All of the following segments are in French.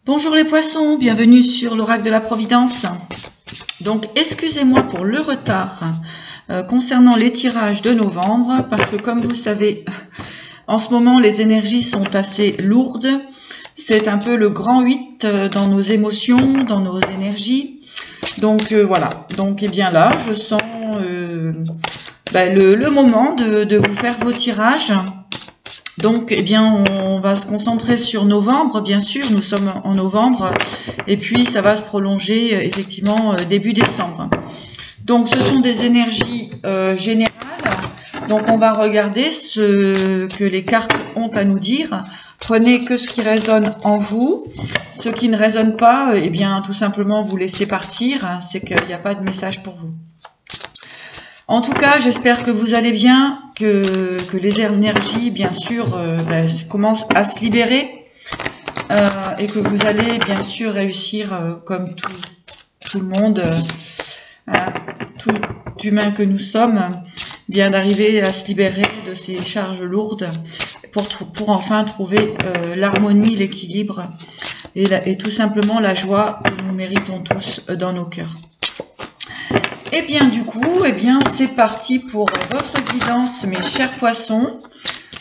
Bonjour les poissons, bienvenue sur l'oracle de la Providence. Donc excusez-moi pour le retard concernant les tirages de novembre, parce que comme vous savez, en ce moment les énergies sont assez lourdes. C'est un peu le grand 8 dans nos émotions, dans nos énergies. Donc voilà, donc bien là je sens le moment de vous faire vos tirages. Donc, bien, on va se concentrer sur novembre, bien sûr, nous sommes en novembre, et puis ça va se prolonger, effectivement, début décembre. Donc, ce sont des énergies générales, donc on va regarder ce que les cartes ont à nous dire. Prenez que ce qui résonne en vous, ce qui ne résonne pas, eh bien, tout simplement, vous laissez partir, hein, c'est qu'il n'y a pas de message pour vous. En tout cas, j'espère que vous allez bien, que les énergies, bien sûr, commencent à se libérer et que vous allez, bien sûr, réussir, comme tout le monde, tout humain que nous sommes, bien d'arriver à se libérer de ces charges lourdes pour enfin trouver l'harmonie, l'équilibre et tout simplement la joie que nous méritons tous dans nos cœurs. Et bien du coup, c'est parti pour votre guidance, mes chers poissons.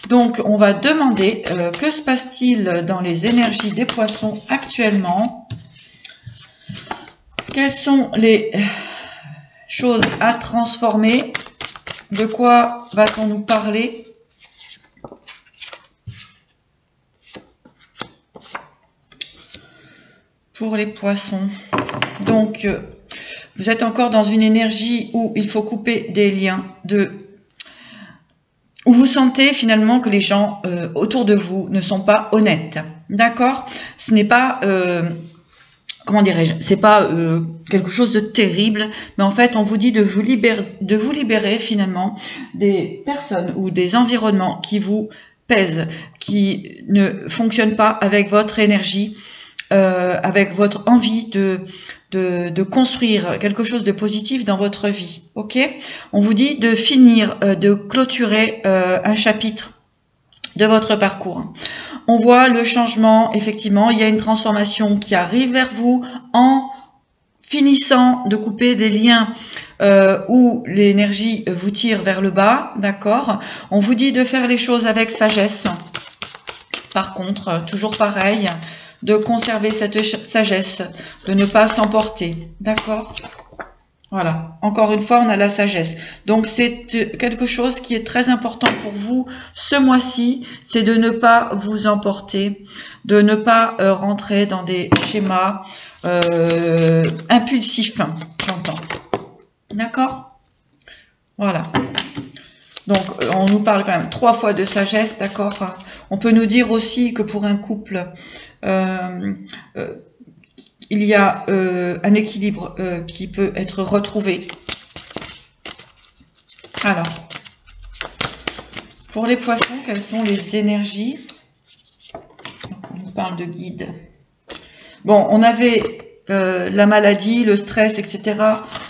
Donc on va demander que se passe-t-il dans les énergies des poissons actuellement? Quelles sont les choses à transformer? De quoi va-t-on nous parler? Pour les poissons. Donc vous êtes encore dans une énergie où il faut couper des liens, où vous sentez finalement que les gens autour de vous ne sont pas honnêtes. D'accord? Ce n'est pas, comment dirais-je, c'est pas quelque chose de terrible, mais en fait on vous dit de vous libérer finalement des personnes ou des environnements qui vous pèsent, qui ne fonctionnent pas avec votre énergie, avec votre envie de construire quelque chose de positif dans votre vie. Ok? On vous dit de finir, de clôturer un chapitre de votre parcours. On voit le changement, effectivement, il y a une transformation qui arrive vers vous en finissant de couper des liens où l'énergie vous tire vers le bas, d'accord? On vous dit de faire les choses avec sagesse. Par contre, toujours pareil, de conserver cette sagesse, de ne pas s'emporter, d'accord? Voilà, encore une fois, on a la sagesse. Donc, c'est quelque chose qui est très important pour vous ce mois-ci, c'est de ne pas vous emporter, de ne pas rentrer dans des schémas impulsifs, j'entends. D'accord? Voilà. Donc, on nous parle quand même 3 fois de sagesse, d'accord? On peut nous dire aussi que pour un couple, il y a un équilibre qui peut être retrouvé. Alors, pour les poissons, quelles sont les énergies? Donc, on nous parle de guide. Bon, on avait la maladie, le stress, etc.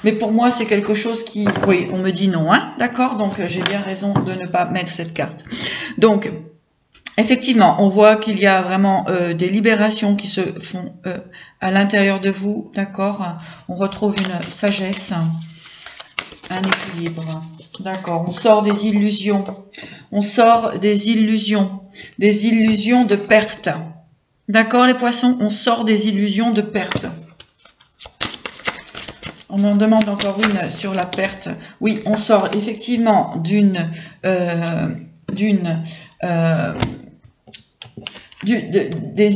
Mais pour moi, c'est quelque chose qui... Oui, on me dit non, hein, d'accord? Donc, j'ai bien raison de ne pas mettre cette carte. Donc, effectivement, on voit qu'il y a vraiment des libérations qui se font à l'intérieur de vous, d'accord? On retrouve une sagesse, un équilibre, d'accord? On sort des illusions, des illusions de perte, d'accord les poissons? On sort des illusions de perte. On en demande encore une sur la perte. Oui, on sort effectivement des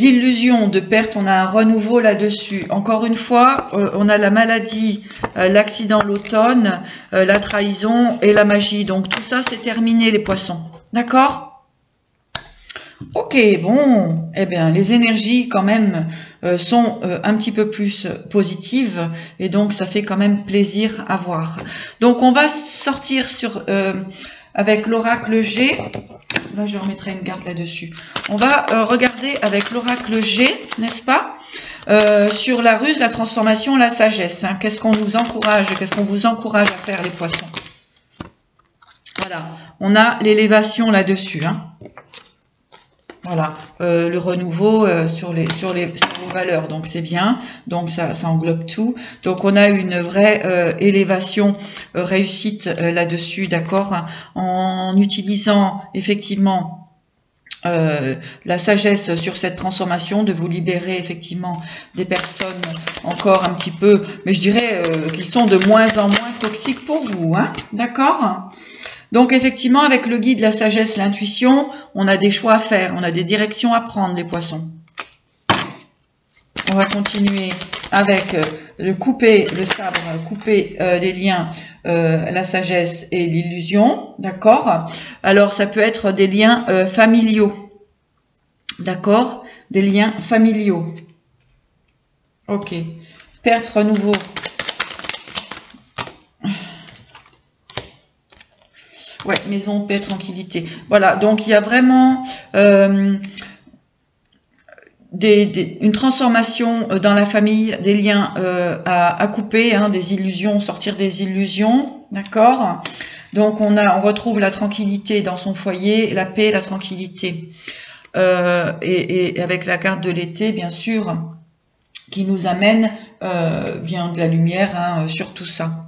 illusions de perte, on a un renouveau là-dessus. Encore une fois, on a la maladie, l'accident, l'automne, la trahison et la magie. Donc tout ça, c'est terminé les poissons. D'accord? Ok, bon, eh bien, les énergies quand même sont un petit peu plus positives et donc ça fait quand même plaisir à voir. Donc on va sortir avec l'oracle G. Là, je remettrai une carte là-dessus. On va regarder avec l'oracle G, n'est-ce pas, sur la ruse, la transformation, la sagesse. Hein. Qu'est-ce qu'on nous encourage, qu'est-ce qu'on vous encourage à faire, les poissons? Voilà, on a l'élévation là-dessus. Hein. Voilà, le renouveau sur vos valeurs, donc c'est bien, donc ça englobe tout. Donc on a une vraie élévation, réussite là-dessus, d'accord, en utilisant effectivement la sagesse sur cette transformation, de vous libérer effectivement des personnes encore un petit peu, mais je dirais qu'ils sont de moins en moins toxiques pour vous, hein, d'accord? Donc effectivement, avec le guide, la sagesse, l'intuition, on a des choix à faire, on a des directions à prendre, les poissons. On va continuer avec le sabre, couper les liens, la sagesse et l'illusion, d'accord? Alors ça peut être des liens familiaux, d'accord? Des liens familiaux. Ok. Perte, renouveau. Ouais, maison, paix, tranquillité. Voilà, donc il y a vraiment une transformation dans la famille, des liens à couper, hein, des illusions, sortir des illusions, d'accord? Donc on retrouve la tranquillité dans son foyer, la paix, la tranquillité. Et avec la carte de l'été, bien sûr, qui nous amène bien de la lumière, hein, sur tout ça.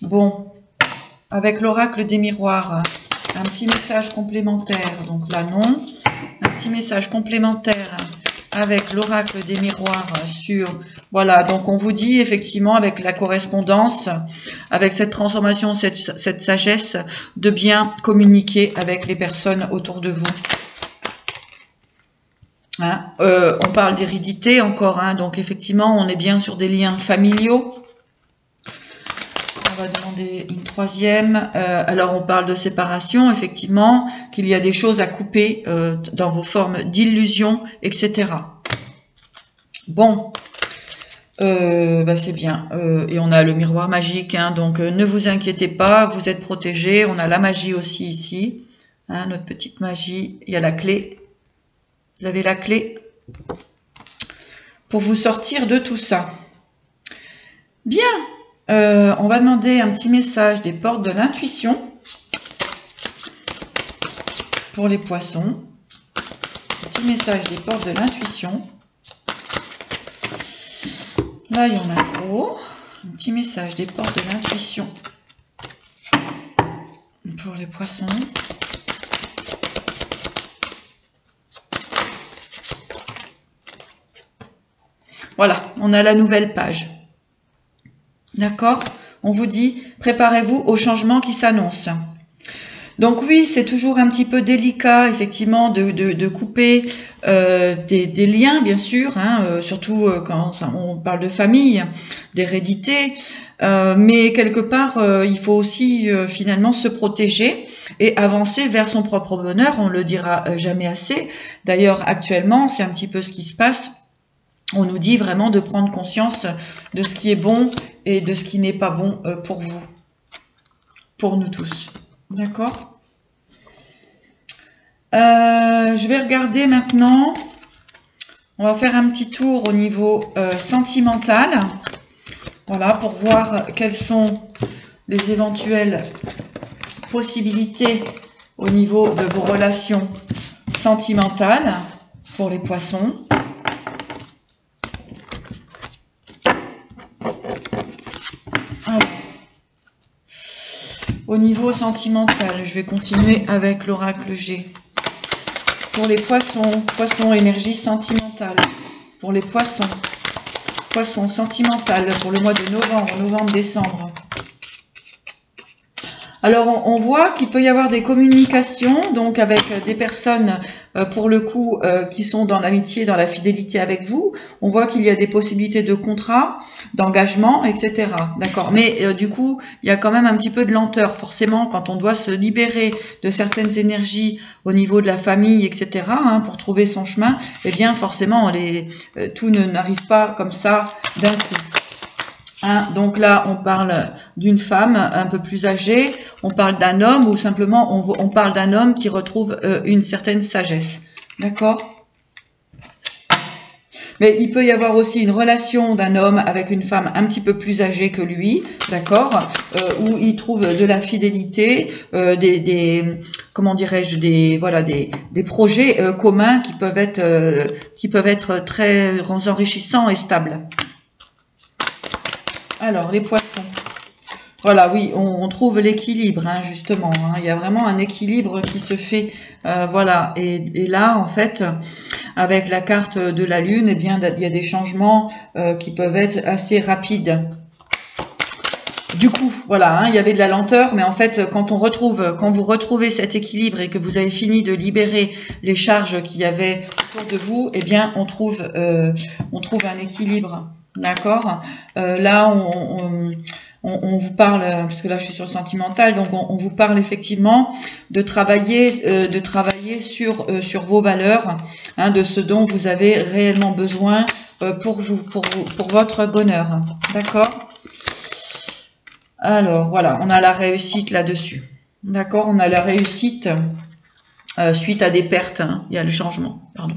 Bon. Avec l'oracle des miroirs, un petit message complémentaire, donc là non, un petit message complémentaire avec l'oracle des miroirs sur, voilà, donc on vous dit effectivement avec la correspondance, avec cette transformation, cette sagesse, de bien communiquer avec les personnes autour de vous. Hein, on parle d'hérédité encore, hein, donc effectivement on est bien sur des liens familiaux. On va demander une troisième. Alors, on parle de séparation, effectivement, qu'il y a des choses à couper dans vos formes d'illusion, etc. Bon, c'est bien. Et on a le miroir magique, hein, donc ne vous inquiétez pas, vous êtes protégés. On a la magie aussi ici, hein, notre petite magie. Il y a la clé. Vous avez la clé pour vous sortir de tout ça. Bien. On va demander un petit message des portes de l'intuition pour les poissons. Petit message des portes de l'intuition. Là, il y en a trop. Un petit message des portes de l'intuition pour les poissons. Voilà, on a la nouvelle page. D'accord? On vous dit, préparez-vous au changement qui s'annonce. Donc oui, c'est toujours un petit peu délicat, effectivement, de couper des liens, bien sûr, hein, surtout quand on parle de famille, d'hérédité. Mais quelque part, il faut aussi finalement se protéger et avancer vers son propre bonheur. On le dira jamais assez. D'ailleurs, actuellement, c'est un petit peu ce qui se passe. On nous dit vraiment de prendre conscience de ce qui est bon et de ce qui n'est pas bon pour vous, pour nous tous. D'accord? Je vais regarder maintenant. On va faire un petit tour au niveau sentimental. Voilà, pour voir quelles sont les éventuelles possibilités au niveau de vos relations sentimentales pour les poissons. Au niveau sentimental, je vais continuer avec l'oracle G. Pour les poissons, poissons, énergie sentimentale. Pour les poissons, poissons, sentimentale pour le mois de novembre, novembre-décembre. Alors, on voit qu'il peut y avoir des communications, donc avec des personnes, pour le coup, qui sont dans l'amitié, dans la fidélité avec vous. On voit qu'il y a des possibilités de contrat, d'engagement, etc. D'accord. Mais du coup, il y a quand même un petit peu de lenteur. Forcément, quand on doit se libérer de certaines énergies au niveau de la famille, etc., hein, pour trouver son chemin, eh bien, forcément, tout n'arrive pas comme ça d'un coup. Hein, donc là, on parle d'une femme un peu plus âgée, on parle d'un homme ou simplement on parle d'un homme qui retrouve une certaine sagesse. D'accord? Mais il peut y avoir aussi une relation d'un homme avec une femme un petit peu plus âgée que lui, d'accord, où il trouve de la fidélité, comment dirais-je, des projets communs qui peuvent être très enrichissants et stables. Alors, les poissons. Voilà, oui, on trouve l'équilibre, hein, justement. Hein. Il y a vraiment un équilibre qui se fait, voilà. Et là, en fait, avec la carte de la Lune, eh bien, il y a des changements qui peuvent être assez rapides. Du coup, voilà, hein, il y avait de la lenteur, mais en fait, quand vous retrouvez cet équilibre et que vous avez fini de libérer les charges qu'il y avait autour de vous, eh bien, on trouve un équilibre, d'accord. Là, on vous parle, parce que là, je suis sur le sentimental, donc on vous parle effectivement de travailler sur vos valeurs, hein, de ce dont vous avez réellement besoin pour votre bonheur, d'accord. Alors, voilà, on a la réussite là-dessus. D'accord, on a la réussite suite à des pertes. Hein, il y a le changement, pardon.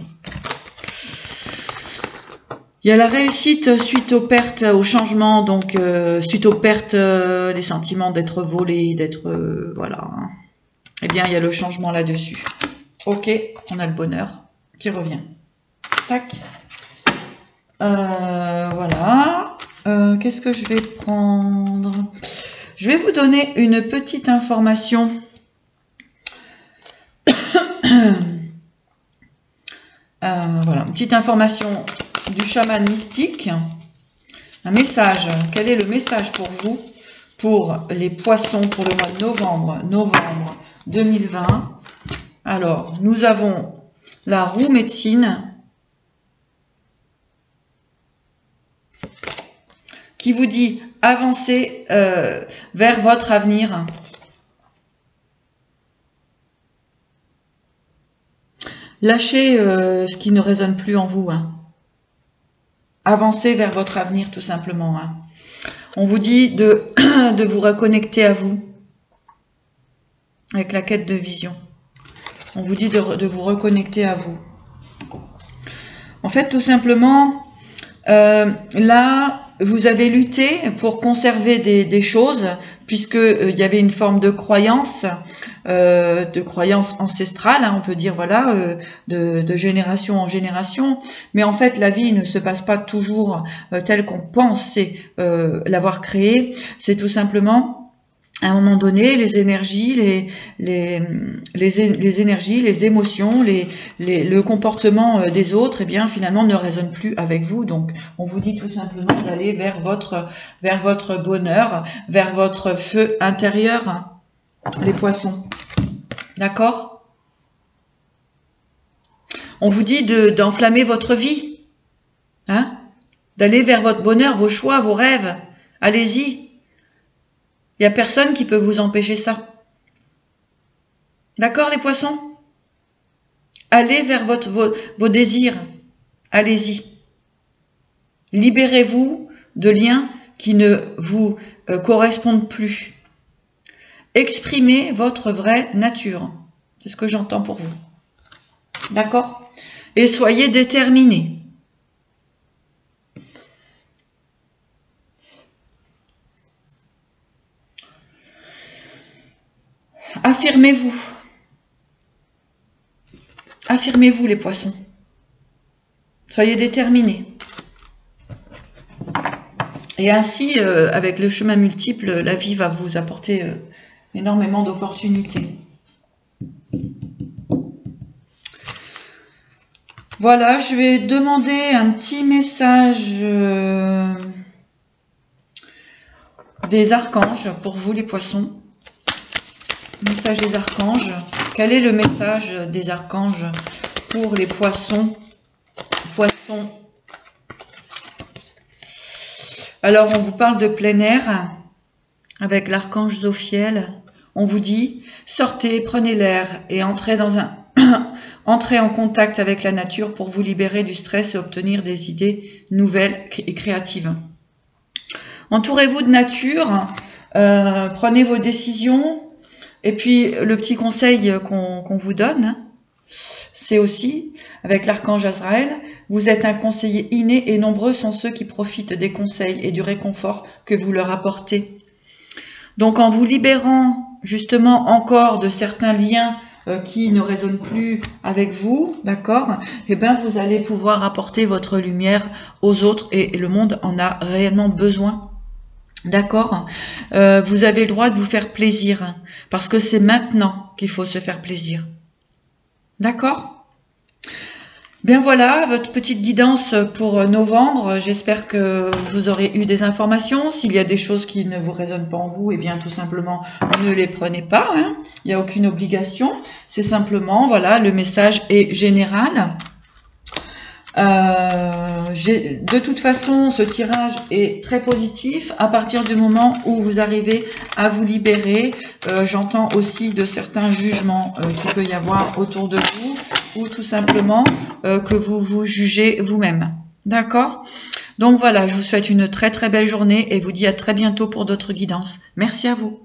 Il y a la réussite suite aux pertes, au changement, donc suite aux pertes, les sentiments d'être volé, d'être... voilà. Hein. Eh bien, il y a le changement là-dessus. Ok, on a le bonheur qui revient. Tac. Voilà. Qu'est-ce que je vais prendre? Je vais vous donner une petite information. Voilà, une petite information du chaman mystique. Un message. Quel est le message pour vous, pour les poissons, pour le mois de novembre 2020? Alors, nous avons la roue médecine qui vous dit avancez vers votre avenir. Lâchez ce qui ne résonne plus en vous. Hein. Avancez vers votre avenir tout simplement. Hein. On vous dit de vous reconnecter à vous avec la quête de vision. On vous dit de vous reconnecter à vous. En fait, tout simplement, là, vous avez lutté pour conserver des choses, puisque il y avait une forme de croyance ancestrale, hein, on peut dire, voilà, de génération en génération. Mais en fait, la vie ne se passe pas toujours telle qu'on pensait l'avoir créée. C'est tout simplement... À un moment donné, les énergies, les énergies, les émotions, le comportement des autres, eh bien, finalement, ne résonnent plus avec vous. Donc, on vous dit tout simplement d'aller vers votre bonheur, vers votre feu intérieur, hein, les poissons. D'accord? On vous dit d'enflammer votre vie, hein, d'aller vers votre bonheur, vos choix, vos rêves. Allez-y. Il n'y a personne qui peut vous empêcher ça. D'accord, les poissons? Allez vers vos désirs. Allez-y. Libérez-vous de liens qui ne vous correspondent plus. Exprimez votre vraie nature. C'est ce que j'entends pour vous. D'accord? Et soyez déterminés. Affirmez-vous. Affirmez-vous, les poissons. Soyez déterminés. Et ainsi, avec le chemin multiple, la vie va vous apporter énormément d'opportunités. Voilà, je vais demander un petit message des archanges pour vous, les poissons. Message des archanges. Quel est le message des archanges pour les poissons? Poissons. Alors, on vous parle de plein air avec l'archange Zophiel. On vous dit, sortez, prenez l'air et entrez entrez en contact avec la nature pour vous libérer du stress et obtenir des idées nouvelles et créatives. Entourez-vous de nature, prenez vos décisions. Et puis, le petit conseil qu'on vous donne, c'est aussi, avec l'archange Azraël, vous êtes un conseiller inné et nombreux sont ceux qui profitent des conseils et du réconfort que vous leur apportez. Donc, en vous libérant justement encore de certains liens qui ne résonnent plus avec vous, d'accord, et bien vous allez pouvoir apporter votre lumière aux autres et le monde en a réellement besoin. D'accord, vous avez le droit de vous faire plaisir parce que c'est maintenant qu'il faut se faire plaisir. D'accord? Bien voilà, votre petite guidance pour novembre. J'espère que vous aurez eu des informations. S'il y a des choses qui ne vous résonnent pas en vous, eh bien tout simplement ne les prenez pas. Hein. Il n'y a aucune obligation. C'est simplement, voilà, le message est général. De toute façon, ce tirage est très positif à partir du moment où vous arrivez à vous libérer. J'entends aussi de certains jugements qu'il peut y avoir autour de vous ou tout simplement que vous vous jugez vous-même. D'accord ? Donc voilà, je vous souhaite une très très belle journée et vous dis à très bientôt pour d'autres guidances. Merci à vous.